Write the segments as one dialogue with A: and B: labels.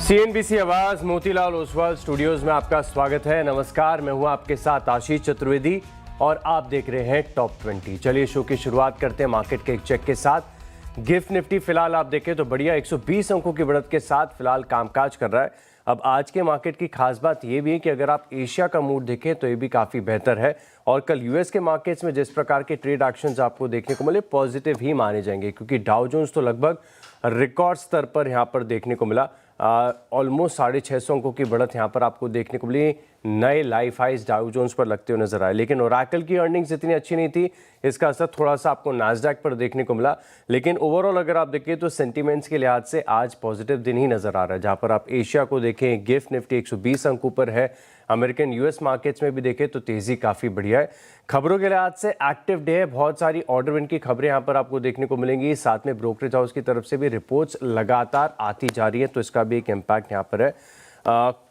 A: CNBC आवाज Motilal Oswal studios में आपका स्वागत है। नमस्कार, मैं हूं आपके साथ आशीष चतुर्वेदी और आप देख रहे हैं टॉप 20। चलिए शो की शुरुआत करते हैं मार्केट के एक चेक के साथ। गिफ्ट निफ्टी फिलहाल आप देखें तो बढ़िया 120 अंकों की बढ़त के साथ फिलहाल कामकाज कर रहा है। अब आज के मार्केट की खास बात यह भी है कि अगर आप एशिया का मूड देखें तो ये भी काफ़ी बेहतर है और कल यूएस के मार्केट्स में जिस प्रकार के ट्रेड एक्शंस आपको देखने को मिले पॉजिटिव ही माने जाएंगे, क्योंकि डाउ जोन्स तो लगभग रिकॉर्ड स्तर पर यहाँ पर देखने को मिला। ऑलमोस्ट 650 अंकों की बढ़त यहाँ पर आपको देखने को मिली। नए लाइफ हाइज डाउ जोन्स पर लगते हुए नजर आए, लेकिन ओरेकल की अर्निंग्स इतनी अच्छी नहीं थी, इसका असर थोड़ा सा आपको नास्डैक पर देखने को मिला। लेकिन ओवरऑल अगर आप देखें तो सेंटीमेंट्स के लिहाज से आज पॉजिटिव दिन ही नजर आ रहा है। जहां पर आप एशिया को देखें, गिफ्ट निफ्टी 120 अंकों पर है। अमेरिकन यूएस मार्केट्स में भी देखें तो तेजी काफी बढ़िया है। खबरों के लिहाज से एक्टिव डे है, बहुत सारी ऑर्डर विन की खबरें यहाँ पर आपको देखने को मिलेंगी। साथ में ब्रोकरेज हाउस की तरफ से भी रिपोर्ट्स लगातार आती जा रही है, तो इसका भी एक इम्पैक्ट यहाँ पर है।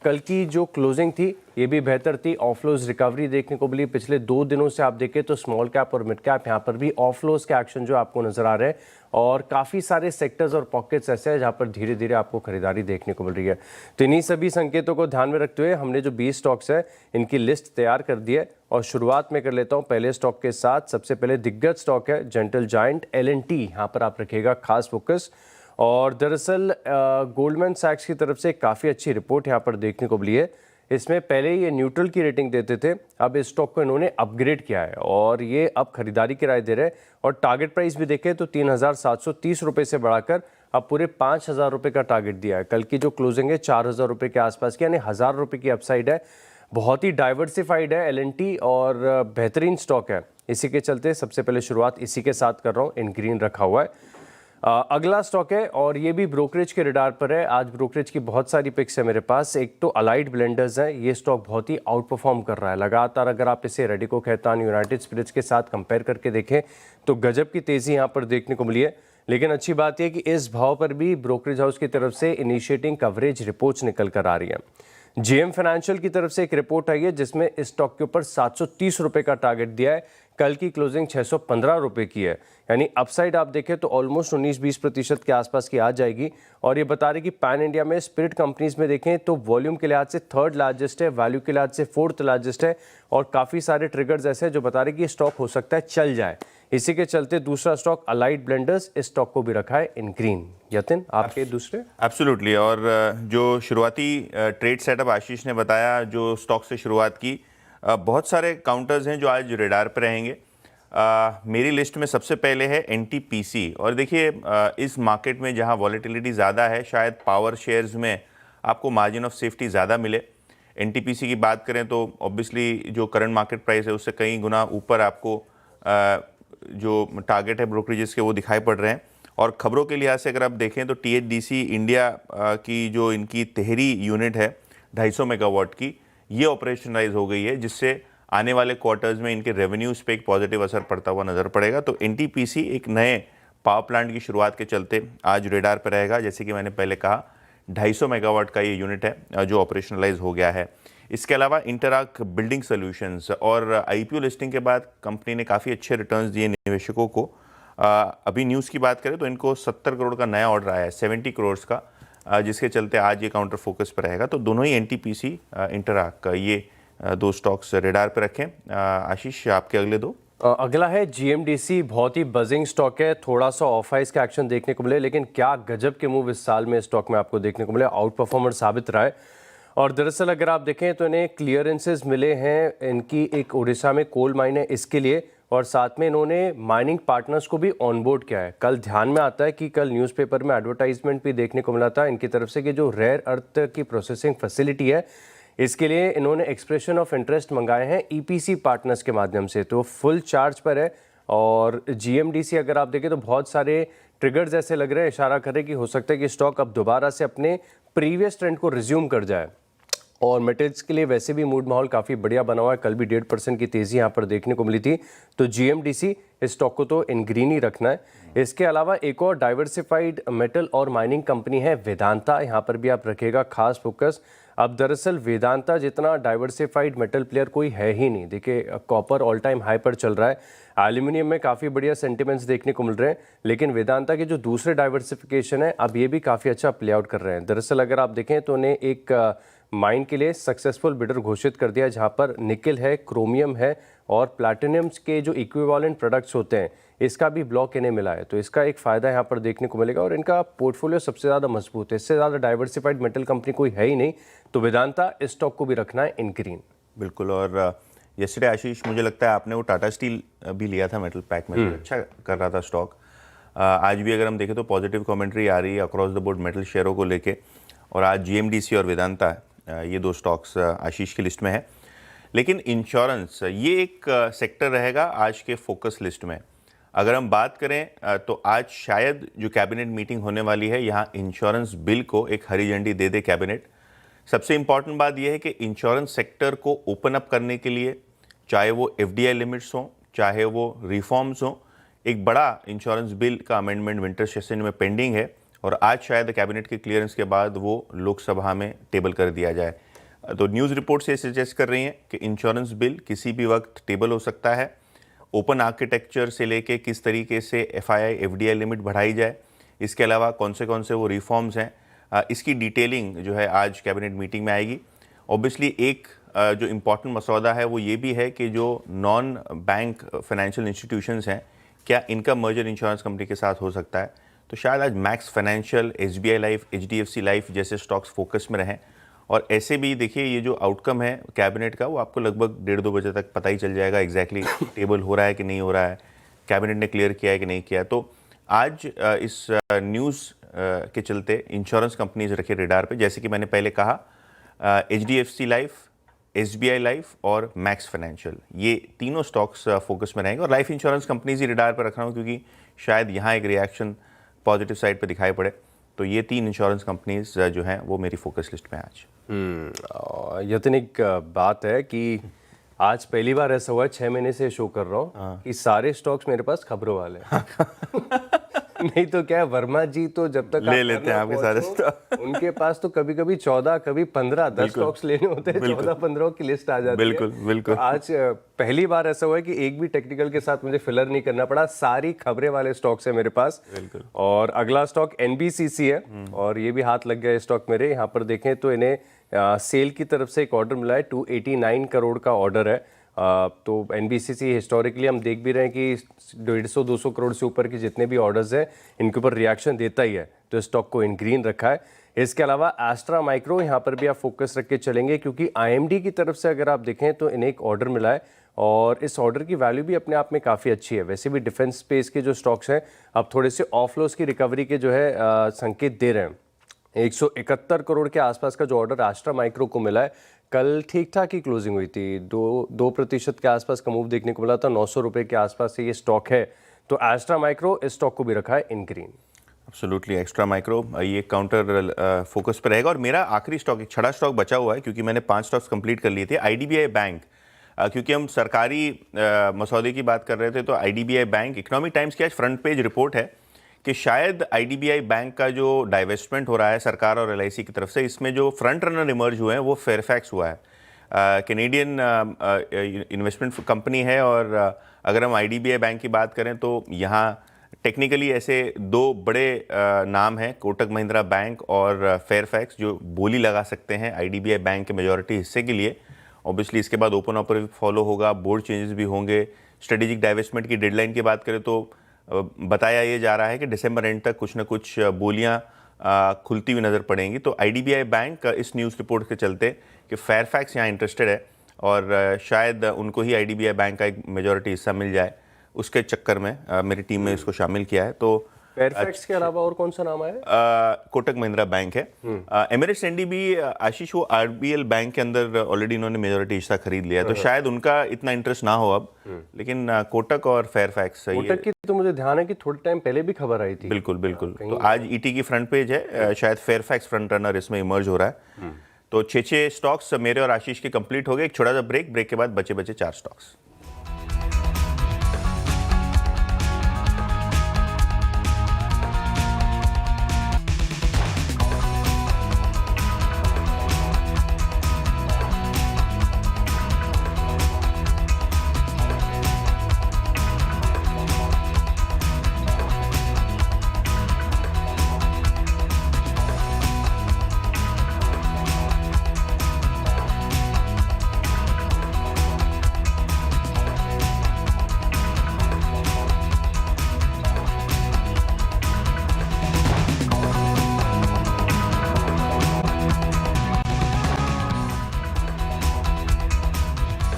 A: कल की जो क्लोजिंग थी ये भी बेहतर थी। ऑफलोज रिकवरी देखने को मिली। पिछले 2 दिनों से आप देखें तो स्मॉल कैप और मिड कैप यहाँ पर भी ऑफलोज के एक्शन जो आपको नजर आ रहे हैं और काफ़ी सारे सेक्टर्स और पॉकेट्स ऐसे हैं जहाँ पर धीरे धीरे आपको खरीदारी देखने को मिल रही है। तो इन्हीं सभी संकेतों को ध्यान में रखते हुए हमने जो 20 स्टॉक्स है इनकी लिस्ट तैयार कर दी है और शुरुआत में कर लेता हूँ पहले स्टॉक के साथ। सबसे पहले दिग्गज स्टॉक है जेंटल जायंट L&T, यहाँ पर आप रखिएगा खास फोकस। और दरअसल गोल्डमैन सैक्स की तरफ से काफ़ी अच्छी रिपोर्ट यहाँ पर देखने को मिली है। इसमें पहले ये न्यूट्रल की रेटिंग देते थे, अब इस स्टॉक को इन्होंने अपग्रेड किया है और ये अब खरीदारी की राय दे रहे हैं। और टारगेट प्राइस भी देखें तो 3,730 रुपये से बढ़ाकर अब पूरे 5,000 रुपये का टारगेट दिया है। कल की जो क्लोजिंग है 4,000 रुपये के आसपास की, यानी 1,000 रुपये की अपसाइड है। बहुत ही डाइवर्सिफाइड है L&T और बेहतरीन स्टॉक है। इसी के चलते सबसे पहले शुरुआत इसी के साथ कर रहा हूँ, इन ग्रीन रखा हुआ है। अगला स्टॉक है और ये भी ब्रोकरेज के रडार पर है। आज ब्रोकरेज की बहुत सारी पिक्स है मेरे पास। एक तो अलाइड ब्लेंडर्स है, ये स्टॉक बहुत ही आउट परफॉर्म कर रहा है लगातार। अगर आप इसे रेडिको खैतान, यूनाइटेड स्पिरिट्स के साथ कंपेयर करके देखें तो गजब की तेजी यहाँ पर देखने को मिली है। लेकिन अच्छी बात यह कि इस भाव पर भी ब्रोकरेज हाउस की तरफ से इनिशिएटिंग कवरेज रिपोर्ट्स निकल कर आ रही है। जेएम फाइनेंशियल की तरफ से एक रिपोर्ट आई है जिसमें इस स्टॉक के ऊपर 730 रुपये का टारगेट दिया है। कल की क्लोजिंग 615 रुपये की है, यानी अपसाइड आप देखें तो ऑलमोस्ट 19-20% के आसपास की आ जाएगी। और ये बता रहे कि पैन इंडिया में स्पिरिट कंपनीज में देखें तो वॉल्यूम के लिहाज से 3rd लार्जेस्ट है, वैल्यू के लिहाज से 4th लार्जेस्ट है और काफ़ी सारे ट्रिगर्स ऐसे हैं जो बता रहे कि ये स्टॉक हो सकता है चल जाए। इसी के चलते दूसरा स्टॉक अलाइड ब्लेंडर्स, इस स्टॉक को भी रखा है इन ग्रीन। यतिन, आपके दूसरे?
B: एब्सोल्युटली। और जो शुरुआती ट्रेड सेटअप आशीष ने बताया, जो स्टॉक से शुरुआत की, बहुत सारे काउंटर्स हैं जो आज रेडार पर रहेंगे। मेरी लिस्ट में सबसे पहले है NTPC। और देखिए, इस मार्केट में जहां वॉलेटिलिटी ज़्यादा है, शायद पावर शेयर्स में आपको मार्जिन ऑफ सेफ्टी ज़्यादा मिले। NTPC की बात करें तो ऑब्वियसली जो करंट मार्केट प्राइस है उससे कई गुना ऊपर आपको जो टारगेट है ब्रोकरेजेस के वो दिखाई पड़ रहे हैं। और खबरों के लिहाज से अगर आप देखें तो THDC इंडिया की जो इनकी तिहरी यूनिट है 250 मेगावाट की, ये ऑपरेशनलाइज हो गई है, जिससे आने वाले क्वार्टर्स में इनके रेवेन्यूज़ पे एक पॉजिटिव असर पड़ता हुआ नज़र पड़ेगा। तो NTPC एक नए पावर प्लांट की शुरुआत के चलते आज रेडार पर रहेगा। जैसे कि मैंने पहले कहा, 250 मेगावाट का ये यूनिट है जो ऑपरेशनलाइज हो गया है। इसके अलावा इंटराक बिल्डिंग सॉल्यूशंस और IPO लिस्टिंग के बाद कंपनी ने काफ़ी अच्छे रिटर्न्स दिए निवेशकों को। अभी न्यूज़ की बात करें तो इनको 70 करोड़ का नया ऑर्डर आया है, 70 करोड़ का, जिसके चलते आज ये काउंटर फोकस पर रहेगा। तो दोनों ही NTPC, इंटराक, ये 2 स्टॉक्स रेडार पे रखें। आशीष, आपके अगले 2?
A: अगला है GMDC। बहुत ही बजिंग स्टॉक है, थोड़ा सा ऑफ हाइस का एक्शन देखने को मिले, लेकिन क्या गजब के मूव इस साल में स्टॉक में आपको देखने को मिले। आउट परफॉर्मर साबित रहा है। और दरअसल अगर आप देखें तो इन्हें क्लियरेंसेस मिले हैं। इनकी एक उड़ीसा में कोल माइन है, इसके लिए, और साथ में इन्होंने माइनिंग पार्टनर्स को भी ऑनबोर्ड किया है। कल ध्यान में आता है कि कल न्यूज़पेपर में एडवर्टाइजमेंट भी देखने को मिला था इनकी तरफ से कि जो रेयर अर्थ की प्रोसेसिंग फैसिलिटी है, इसके लिए इन्होंने एक्सप्रेशन ऑफ इंटरेस्ट मंगाए हैं EPC पार्टनर्स के माध्यम से, तो फुल चार्ज पर है। और GMDC अगर आप देखें तो बहुत सारे ट्रिगर्स ऐसे लग रहे हैं, इशारा कर रहे हैं कि हो सकता है कि स्टॉक अब दोबारा से अपने प्रीवियस ट्रेंड को रिज्यूम कर जाए। और मेटल्स के लिए वैसे भी मूड माहौल काफ़ी बढ़िया बना हुआ है। कल भी 1.5% की तेज़ी यहाँ पर देखने को मिली थी। तो GMDC, इस स्टॉक को तो इन ग्रीन ही रखना है। इसके अलावा एक और डाइवर्सिफाइड मेटल और माइनिंग कंपनी है वेदांता, यहाँ पर भी आप रखेगा खास फोकस। अब दरअसल वेदांता जितना डाइवर्सिफाइड मेटल प्लेयर कोई है ही नहीं। देखिए कॉपर ऑल टाइम हाई पर चल रहा है, एल्यूमिनियम में काफ़ी बढ़िया सेंटिमेंट्स देखने को मिल रहे हैं, लेकिन वेदांता के जो दूसरे डाइवर्सिफिकेशन है अब ये भी काफ़ी अच्छा प्ले आउट कर रहे हैं। दरअसल अगर आप देखें तो उन्हें एक माइन के लिए सक्सेसफुल बिडर घोषित कर दिया, जहाँ पर निकल है, क्रोमियम है और प्लैटिनम के जो इक्विवेलेंट प्रोडक्ट्स होते हैं इसका भी ब्लॉक इन्हें मिला है। तो इसका एक फ़ायदा यहाँ पर देखने को मिलेगा और इनका पोर्टफोलियो सबसे ज़्यादा मजबूत है, इससे ज़्यादा डाइवर्सिफाइड मेटल कंपनी कोई है ही नहीं। तो वेदांता इस स्टॉक को भी रखना है इन ग्रीन।
B: बिल्कुल। और यस्टरडे आशीष, मुझे लगता है आपने वो टाटा स्टील भी लिया था मेटल पैक में, अच्छा कर रहा था स्टॉक। आज भी अगर हम देखें तो पॉजिटिव कमेंट्री आ रही है अक्रॉस द बोर्ड मेटल शेयरों को लेके, और आज जीएमडीसी और वेदांता ये दो स्टॉक्स आशीष की लिस्ट में है। लेकिन इंश्योरेंस ये एक सेक्टर रहेगा आज के फोकस लिस्ट में। अगर हम बात करें तो आज शायद जो कैबिनेट मीटिंग होने वाली है, यहाँ इंश्योरेंस बिल को एक हरी झंडी दे दे कैबिनेट। सबसे इंपॉर्टेंट बात यह है कि इंश्योरेंस सेक्टर को ओपन अप करने के लिए, चाहे वो एफडीआई लिमिट्स हों, चाहे वो रिफॉर्म्स हों, एक बड़ा इंश्योरेंस बिल का अमेंडमेंट विंटर सेशन में पेंडिंग है और आज शायद कैबिनेट के क्लियरेंस के बाद वो लोकसभा में टेबल कर दिया जाए। तो न्यूज़ रिपोर्ट से सजेस्ट कर रही हैं कि इंश्योरेंस बिल किसी भी वक्त टेबल हो सकता है। ओपन आर्किटेक्चर से लेके किस तरीके से एफआईआई एफडीआई लिमिट बढ़ाई जाए, इसके अलावा कौन से वो रिफॉर्म्स हैं, इसकी डिटेलिंग जो है आज कैबिनेट मीटिंग में आएगी। ऑब्वियसली एक जो इम्पॉर्टेंट मसौदा है वो ये भी है कि जो नॉन बैंक फाइनेंशियल इंस्टीट्यूशंस हैं, क्या इनका मर्जर इंश्योरेंस कंपनी के साथ हो सकता है। तो शायद आज max financial, SBI life, HDFC life जैसे स्टॉक्स फोकस में रहें। और ऐसे भी देखिए ये जो आउटकम है कैबिनेट का, वो आपको लगभग 1:30-2 बजे तक पता ही चल जाएगा एग्जैक्टली टेबल हो रहा है कि नहीं हो रहा है, कैबिनेट ने क्लियर किया है कि नहीं किया। तो आज इस न्यूज़ के चलते इंश्योरेंस कंपनीज रखे रेडार पे, जैसे कि मैंने पहले कहा एचडीएफसी लाइफ, एसबीआई लाइफ और मैक्स फाइनेंशियल, ये तीनों स्टॉक्स फोकस में रहेंगे। और लाइफ इंश्योरेंस कंपनीज ही रेडार पर रख रहा हूँ क्योंकि शायद यहाँ एक रिएक्शन पॉजिटिव साइड पे दिखाई पड़े। तो ये 3 इंश्योरेंस कंपनीज जो हैं वो मेरी फोकस लिस्ट में आज।
A: यतन एक बात है कि आज पहली बार ऐसा हुआ है 6 महीने से शो कर रहा हूँ कि सारे स्टॉक्स मेरे पास खबरों वाले नहीं तो क्या है, वर्मा जी तो जब तक
B: ले लेते हैं आपके सारे स्टॉक,
A: उनके पास तो कभी कभी 14, कभी 15, 10 स्टॉक्स लेने होते हैं, 14-15 की लिस्ट आ जाती है।
B: बिल्कुल बिल्कुल।
A: तो आज पहली बार ऐसा हुआ है कि एक भी टेक्निकल के साथ मुझे फिलर नहीं करना पड़ा, सारी खबरें वाले स्टॉक्स है मेरे पास।
B: बिल्कुल। और
A: अगला स्टॉक एनबीसीसी है और ये भी हाथ लग गया स्टॉक मेरे। यहाँ पर देखें तो इन्हें सेल की तरफ से एक ऑर्डर मिला है, 289 करोड़ का ऑर्डर है। तो एनबीसीसी हिस्टोरिकली हम देख भी रहे हैं कि 150-200 करोड़ से ऊपर के जितने भी ऑर्डर्स हैं इनके ऊपर रिएक्शन देता ही है, तो स्टॉक को इन ग्रीन रखा है। इसके अलावा एस्ट्रा माइक्रो, यहाँ पर भी आप फोकस रख के चलेंगे क्योंकि आईएमडी की तरफ से अगर आप देखें तो इन्हें एक ऑर्डर मिला है और इस ऑर्डर की वैल्यू भी अपने आप में काफ़ी अच्छी है। वैसे भी डिफेंस स्पेस के जो स्टॉक्स हैं अब थोड़े से ऑफलोस की रिकवरी के जो है संकेत दे रहे हैं। 171 करोड़ के आसपास का जो ऑर्डर एस्ट्रा माइक्रो को मिला है, कल ठीक ठाक ही क्लोजिंग हुई थी, 2% के आसपास का मूव देखने को मिला था, 900 रुपये के आसपास से ये स्टॉक है। तो एस्ट्रा माइक्रो इस स्टॉक को भी रखा है इन ग्रीन।
B: एब्सोल्युटली, एक्स्ट्रा माइक्रो ये काउंटर फोकस पर रहेगा। और मेरा आखिरी स्टॉक, एक छठा स्टॉक बचा हुआ है क्योंकि मैंने 5 स्टॉक्स कंप्लीट कर लिए थे, आईडीबीआई बैंक। क्योंकि हम सरकारी मसौदे की बात कर रहे थे तो आईडीबीआई बैंक, इकोनॉमिक टाइम्स की आज फ्रंट पेज रिपोर्ट है कि शायद आईडीबीआई बैंक का जो डाइवेस्टमेंट हो रहा है सरकार और एलआईसी की तरफ से, इसमें जो फ्रंट रनर इमर्ज हुए हैं वो फेयरफैक्स हुआ है। कैनेडियन इन्वेस्टमेंट कंपनी है और अगर हम आईडीबीआई बैंक की बात करें तो यहाँ टेक्निकली ऐसे 2 बड़े नाम हैं, कोटक महिंद्रा बैंक और फेयरफैक्स, जो बोली लगा सकते हैं आईडीबीआई बैंक के मेजॉरिटी हिस्से के लिए। ऑब्वियसली इसके बाद ओपन ऑफर फॉलो होगा, बोर्ड चेंजेस भी होंगे। स्ट्रेटेजिक डाइवेस्टमेंट की डेडलाइन की बात करें तो बताया ये जा रहा है कि दिसंबर एंड तक कुछ ना कुछ बोलियां खुलती हुई नज़र पड़ेंगी। तो आईडीबीआई बैंक इस न्यूज़ रिपोर्ट के चलते कि फेयरफैक्स यहाँ इंटरेस्टेड है और शायद उनको ही आईडीबीआई बैंक का एक मेजॉरिटी हिस्सा मिल जाए, उसके चक्कर में मेरी टीम में इसको शामिल किया है। तो
A: फेयरफैक्स के अलावा और कौन सा नाम है?
B: कोटक महिंद्रा बैंक है। एमिरेट्स एनडी भी आशीष, वो आरबीएल बैंक के अंदर ऑलरेडी इन्होंने मेजॉरिटी हिस्सा खरीद लिया है, तो शायद उनका इतना इंटरेस्ट ना हो अब। लेकिन कोटक और फेयरफैक्स,
A: कोटक की तो मुझे ध्यान है कि थोड़े टाइम पहले भी खबर आई थी।
B: बिल्कुल बिल्कुल। तो आज ईटी की फ्रंट पेज है, शायद फेयरफैक्स फ्रंट रनर इसमें इमर्ज हो रहा है। तो 6 स्टॉक्स मेरे और आशीष के कंप्लीट हो गए। एक छोटा सा ब्रेक के बाद बचे 4 स्टॉक्स।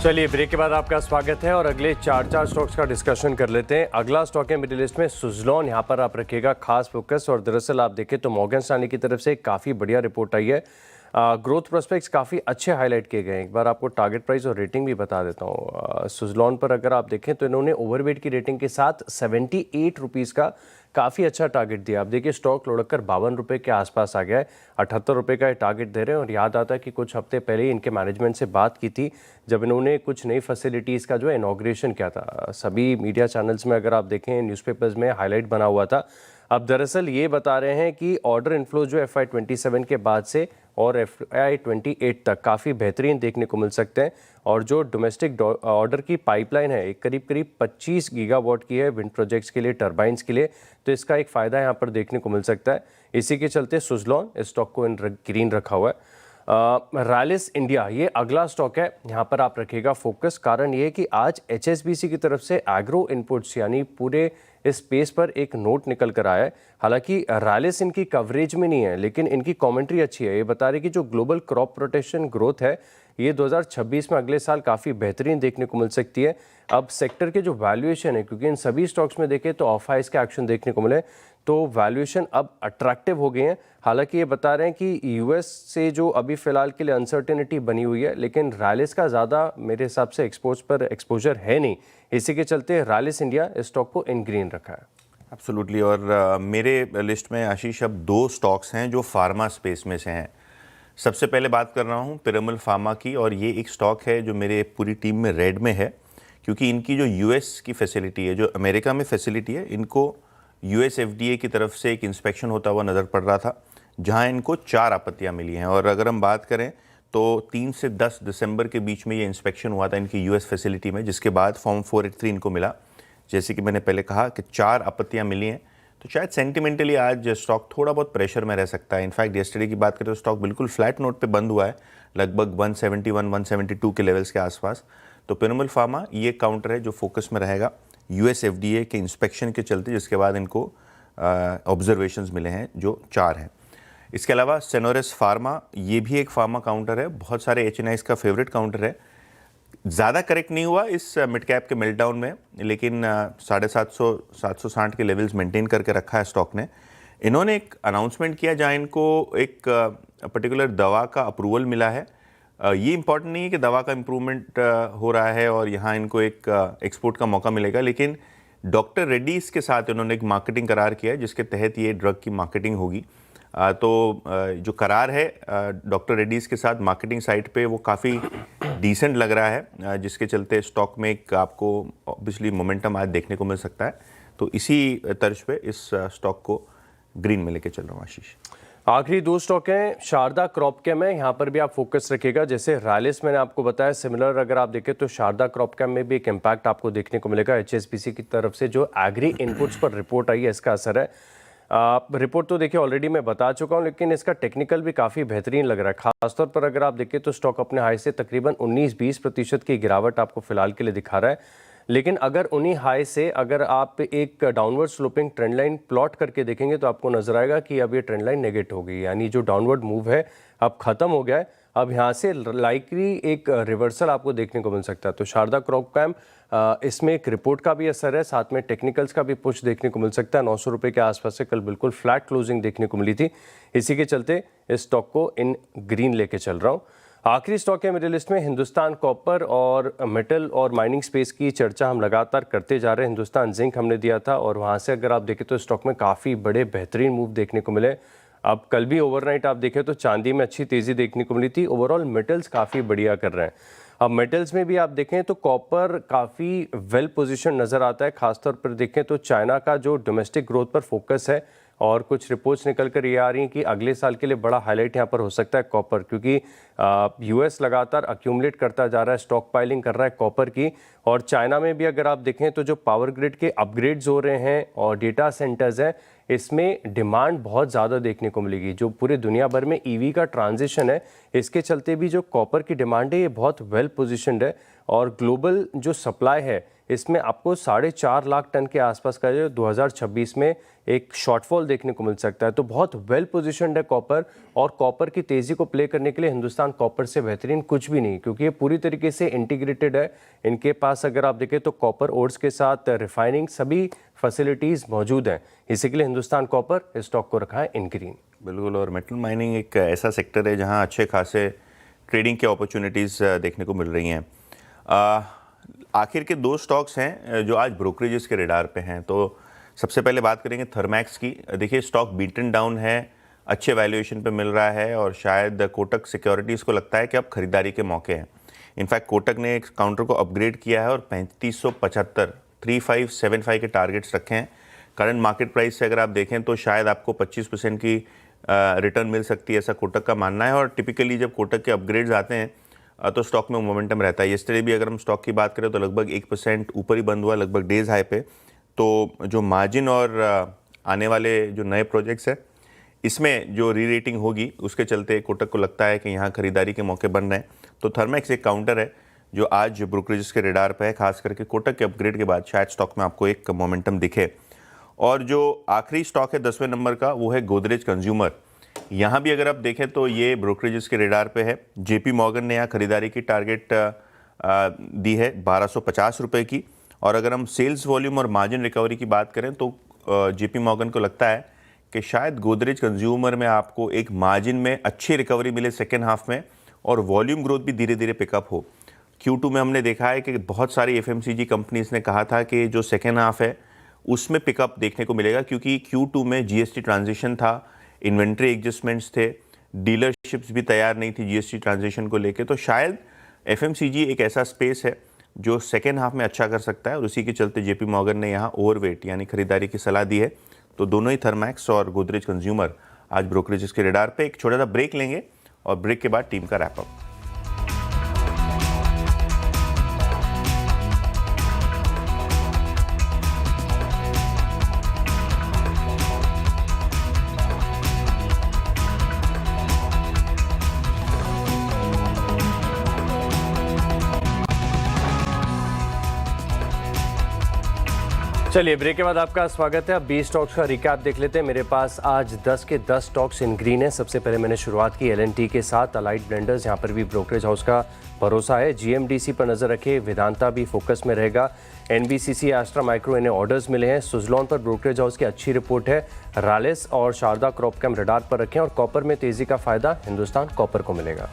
A: चलिए ब्रेक के बाद आपका स्वागत है और अगले चार स्टॉक्स का डिस्कशन कर लेते हैं। अगला स्टॉक है मिडिल लिस्ट में सुज़लॉन, यहाँ पर आप रखिएगा खास फोकस। और दरअसल आप देखें तो मॉर्गन स्टैनली की तरफ से काफ़ी बढ़िया रिपोर्ट आई है। ग्रोथ प्रोस्पेक्ट्स काफ़ी अच्छे हाईलाइट किए गए हैं। एक बार आपको टारगेट प्राइस और रेटिंग भी बता देता हूँ। सुज़लॉन पर अगर आप देखें तो इन्होंने ओवरवेट की रेटिंग के साथ 78 रुपीज़ का काफ़ी अच्छा टारगेट दिया। आप देखिए स्टॉक लुढ़ककर 52 रुपये के आसपास आ गया है। 78 रुपये का टारगेट दे रहे हैं। और याद आता है कि कुछ हफ्ते पहले ही इनके मैनेजमेंट से बात की थी जब इन्होंने कुछ नई फैसिलिटीज़ का जो है इनॉग्रेशन किया था। सभी मीडिया चैनल्स में अगर आप देखें, न्यूज़पेपर्स में हाईलाइट बना हुआ था। अब दरअसल ये बता रहे हैं कि ऑर्डर इनफ्लो जो FY27 के बाद से और FY28 तक काफ़ी बेहतरीन देखने को मिल सकते हैं। और जो डोमेस्टिक ऑर्डर की पाइपलाइन है एक करीब 25 गीगावाट की है विंड प्रोजेक्ट्स के लिए, टरबाइंस के लिए, तो इसका एक फ़ायदा यहाँ पर देखने को मिल सकता है। इसी के चलते सुज़लॉन इस स्टॉक को ग्रीन रखा हुआ है। रैलिस इंडिया ये अगला स्टॉक है, यहाँ पर आप रखिएगा फोकस। कारण ये है कि आज HSBC की तरफ से एग्रो इनपुट्स यानी पूरे इस स्पेस पर एक नोट निकल कर आया है। हालांकि रैलिस इनकी कवरेज में नहीं है लेकिन इनकी कमेंट्री अच्छी है। ये बता रही कि जो ग्लोबल क्रॉप प्रोटेक्शन ग्रोथ है ये 2026 में अगले साल काफ़ी बेहतरीन देखने को मिल सकती है। अब सेक्टर के जो वैल्यूएशन है, क्योंकि इन सभी स्टॉक्स में देखें तो ऑफ हाइस के एक्शन देखने को मिले, तो वैल्यूएशन अब अट्रैक्टिव हो गए हैं। हालांकि ये बता रहे हैं कि यूएस से जो अभी फिलहाल के लिए अनसर्टेनिटी बनी हुई है, लेकिन रैलिस का ज़्यादा मेरे हिसाब से एक्सपोर्ट्स पर एक्सपोजर है नहीं। इसी के चलते रैलिस इंडिया इस स्टॉक को इन ग्रीन रखा है।
B: एब्सोल्युटली। और मेरे लिस्ट में आशीष अब 2 स्टॉक्स हैं जो फार्मा स्पेस में से हैं। सबसे पहले बात कर रहा हूँ पिरामल फार्मा की, और ये एक स्टॉक है जो मेरे पूरी टीम में रेड में है, क्योंकि इनकी जो यूएस की फैसिलिटी है, जो अमेरिका में फैसिलिटी है, इनको यूएस FDA की तरफ से एक इंस्पेक्शन होता हुआ नज़र पड़ रहा था, जहाँ इनको 4 आपत्तियाँ मिली हैं। और अगर हम बात करें तो 3 से 10 दिसंबर के बीच में ये इंस्पेक्शन हुआ था इनकी यूएस फैसिलिटी में, जिसके बाद फॉर्म 483 इनको मिला। जैसे कि मैंने पहले कहा कि 4 आपत्तियाँ मिली हैं, तो शायद सेंटिमेंटली आज स्टॉक थोड़ा बहुत प्रेशर में रह सकता है। इनफैक्ट येस्टरडे की बात करें तो स्टॉक बिल्कुल फ्लैट नोट पे बंद हुआ है, लगभग 171-172 के लेवल्स के आसपास। तो पिरामल फार्मा ये काउंटर है जो फोकस में रहेगा यूएस FDA के इंस्पेक्शन के चलते, जिसके बाद इनको ऑब्जर्वेशंस मिले हैं जो 4 हैं। इसके अलावा सेनोरस फार्मा ये भी एक फार्मा काउंटर है, बहुत सारे HNIs का फेवरेट काउंटर है। ज़्यादा करेक्ट नहीं हुआ इस मिड कैप के मेल्टडाउन में, लेकिन 750-760 के लेवल्स मेंटेन करके रखा है स्टॉक ने। इन्होंने एक अनाउंसमेंट किया जहाँ इनको एक पर्टिकुलर दवा का अप्रूवल मिला है। ये इंपॉर्टेंट नहीं है कि दवा का इम्प्रूवमेंट हो रहा है और यहाँ इनको एक एक्सपोर्ट का मौका मिलेगा, लेकिन डॉक्टर रेड्डीज के साथ इन्होंने एक मार्केटिंग करार किया है जिसके तहत ये ड्रग की मार्केटिंग होगी। तो जो करार है डॉक्टर रेड्डीज के साथ मार्केटिंग साइट पे, वो काफ़ी डिसेंट लग रहा है, जिसके चलते स्टॉक में एक आपको ऑब्वियसली मोमेंटम आज देखने को मिल सकता है। तो इसी तर्ज पे इस स्टॉक को ग्रीन में लेके चल रहा हूँ आशीष।
A: आखिरी 2 स्टॉक हैं शारदा क्रॉपकेम है, यहाँ पर भी आप फोकस रखिएगा। जैसे रैलिस मैंने आपको बताया, सिमिलर अगर आप देखें तो शारदा क्रॉपकेम में भी एक इम्पैक्ट आपको देखने को मिलेगा। HSBC की तरफ से जो एग्री इनपुट्स पर रिपोर्ट आई है इसका असर है। रिपोर्ट तो देखिए ऑलरेडी मैं बता चुका हूं, लेकिन इसका टेक्निकल भी काफ़ी बेहतरीन लग रहा है। खासतौर पर अगर आप देखें तो स्टॉक अपने हाई से तकरीबन 19-20% की गिरावट आपको फिलहाल के लिए दिखा रहा है। लेकिन अगर उन्हीं हाई से अगर आप एक downward sloping trend line plot करके देखेंगे तो आपको नजर आएगा कि अब ये ट्रेंड लाइन नेगेटिव हो गई, यानी जो डाउनवर्ड मूव है अब खत्म हो गया है। अब यहाँ से लाइकली एक रिवर्सल आपको देखने को मिल सकता है। तो शारदा क्रॉपकेम इसमें एक रिपोर्ट का भी असर है, साथ में टेक्निकल्स का भी पुश देखने को मिल सकता है। 900 रुपये के आसपास से कल बिल्कुल फ्लैट क्लोजिंग देखने को मिली थी। इसी के चलते इस स्टॉक को इन ग्रीन लेके चल रहा हूँ। आखिरी स्टॉक है मेरे लिस्ट में हिंदुस्तान कॉपर, और मेटल और माइनिंग स्पेस की चर्चा हम लगातार करते जा रहे हैं। हिंदुस्तान जिंक हमने दिया था और वहाँ से अगर आप देखें तो स्टॉक में काफ़ी बड़े बेहतरीन मूव देखने को मिले। अब कल भी ओवरनाइट आप देखें तो चांदी में अच्छी तेज़ी देखने को मिली थी। ओवरऑल मेटल्स काफ़ी बढ़िया कर रहे हैं। अब मेटल्स में भी आप देखें तो कॉपर काफ़ी वेल पोजीशन नज़र आता है। खासतौर पर देखें तो चाइना का जो डोमेस्टिक ग्रोथ पर फोकस है, और कुछ रिपोर्ट्स निकल कर ये आ रही हैं कि अगले साल के लिए बड़ा हाईलाइट यहाँ पर हो सकता है कॉपर, क्योंकि यूएस लगातार अक्यूमुलेट करता जा रहा है, स्टॉक पाइलिंग कर रहा है कॉपर की। और चाइना में भी अगर आप देखें तो जो पावर ग्रिड के अपग्रेड्स हो रहे हैं और डेटा सेंटर्स हैं, इसमें डिमांड बहुत ज़्यादा देखने को मिलेगी। जो पूरे दुनिया भर में ईवी का ट्रांजिशन है, इसके चलते भी जो कॉपर की डिमांड है ये बहुत वेल पोजिशनड है। और ग्लोबल जो सप्लाई है इसमें आपको 4.5 लाख टन के आसपास का जो 2026 में एक शॉर्टफॉल देखने को मिल सकता है। तो बहुत वेल पोजिशनड है कॉपर, और कॉपर की तेज़ी को प्ले करने के लिए हिंदुस्तान कॉपर से बेहतरीन कुछ भी नहीं, क्योंकि ये पूरी तरीके से इंटीग्रेटेड है। इनके पास अगर आप देखें तो कॉपर ओर्स के साथ रिफाइनिंग सभी फैसिलिटीज़ मौजूद हैं। इसी के लिए हिंदुस्तान कॉपर इस स्टॉक को रखा है इन ग्रीन।
B: बिल्कुल, और मेटल माइनिंग एक ऐसा सेक्टर है जहां अच्छे खासे ट्रेडिंग के अपॉर्चुनिटीज़ देखने को मिल रही हैं। आखिर के 2 स्टॉक्स हैं जो आज ब्रोकरेजेस के रेडार पे हैं। तो सबसे पहले बात करेंगे थर्मैक्स की। देखिए, स्टॉक बीटन डाउन है, अच्छे वैल्यूएशन पे मिल रहा है, और शायद कोटक सिक्योरिटीज़ को लगता है कि अब खरीदारी के मौके हैं। इनफैक्ट कोटक ने एक काउंटर को अपग्रेड किया है और 3575 के टारगेट्स रखे हैं। करंट मार्केट प्राइस से अगर आप देखें तो शायद आपको 25% की रिटर्न मिल सकती है, ऐसा कोटक का मानना है। और टिपिकली जब कोटक के अपग्रेड्स आते हैं तो स्टॉक में मोमेंटम रहता है। यस्टरडे भी अगर हम स्टॉक की बात करें तो लगभग 1% ऊपर ही बंद हुआ, लगभग डेज हाई पे। तो जो मार्जिन और आने वाले जो नए प्रोजेक्ट्स हैं इसमें जो री रेटिंग होगी उसके चलते कोटक को लगता है कि यहाँ खरीदारी के मौके बन रहे हैं। तो थर्मैक्स एक काउंटर है जो आज ब्रोकरेजेस के रेडार पे है, खास करके कोटक के अपग्रेड के बाद शायद स्टॉक में आपको एक मोमेंटम दिखे। और जो आखिरी स्टॉक है 10वें नंबर का, वो है गोदरेज कंज्यूमर। यहाँ भी अगर आप देखें तो ये ब्रोकरेजेस के रेडार पे है। जेपी मॉर्गन ने यहाँ खरीदारी की टारगेट दी है 1250 रुपये की। और अगर हम सेल्स वॉल्यूम और मार्जिन रिकवरी की बात करें तो जेपी मॉर्गन को लगता है कि शायद गोदरेज कंज्यूमर में आपको एक मार्जिन में अच्छी रिकवरी मिले सेकेंड हाफ में, और वॉल्यूम ग्रोथ भी धीरे धीरे पिकअप हो। Q2 में हमने देखा है कि बहुत सारी FMCG कंपनीज ने कहा था कि जो सेकेंड हाफ है उसमें पिकअप देखने को मिलेगा, क्योंकि Q2 में GST ट्रांजिशन था, इन्वेंट्री एडजस्टमेंट्स थे, डीलरशिप्स भी तैयार नहीं थी GST ट्रांजिशन को लेके। तो शायद FMCG एक ऐसा स्पेस है जो सेकेंड हाफ में अच्छा कर सकता है, और उसी के चलते जेपी मॉर्गन ने यहाँ ओवरवेट यानी खरीदारी की सलाह दी है। तो दोनों ही थर्मैक्स और गोदरेज कंज्यूमर आज ब्रोकरेजेस के रेडार पे। एक छोटा सा ब्रेक लेंगे और ब्रेक के बाद टीम का रैप अप।
A: चलिए, ब्रेक के बाद आपका स्वागत है। अब 20 स्टॉक्स का रिकैप देख लेते हैं। मेरे पास आज 10 के 10 स्टॉक्स इन ग्रीन है। सबसे पहले मैंने शुरुआत की L&T के साथ। अलाइड ब्लेंडर्स, यहाँ पर भी ब्रोकरेज हाउस का भरोसा है। GMDC पर नजर रखे, वेदांता भी फोकस में रहेगा। NBCC, एस्ट्रा माइक्रो, इन्हें ऑर्डर्स मिले हैं। सुजलॉन पर ब्रोकरेज हाउस की अच्छी रिपोर्ट है। रालिस और शारदा क्रॉपकेम रडार पर रखें। और कॉपर में तेजी का फायदा हिंदुस्तान कॉपर को मिलेगा।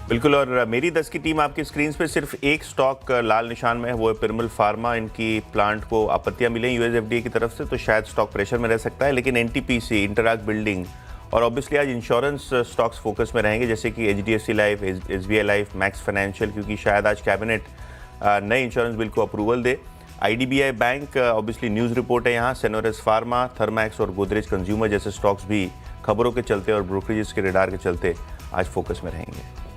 B: बिल्कुल, और मेरी 10 की टीम आपकी स्क्रीन पे सिर्फ एक स्टॉक लाल निशान में है, वो है पिरमल फार्मा। इनकी प्लांट को आपत्तियां मिली यूएस FDA की तरफ से, तो शायद स्टॉक प्रेशर में रह सकता है। लेकिन NTPC, इंटरैक्ट बिल्डिंग और ऑब्वियसली आज इंश्योरेंस स्टॉक्स फोकस में रहेंगे, जैसे कि HDFC life, SBI life, max financial, क्योंकि शायद आज कैबिनेट नए इंश्योरेंस बिल को अप्रूवल दे। IDBI bank, obviously news report है यहाँ। सेनोरस फार्मा, थर्मैक्स और गोदरेज कंज्यूमर जैसे स्टॉक्स भी खबरों के चलते और ब्रोकरेजेस के रेडार के चलते आज फोकस में रहेंगे।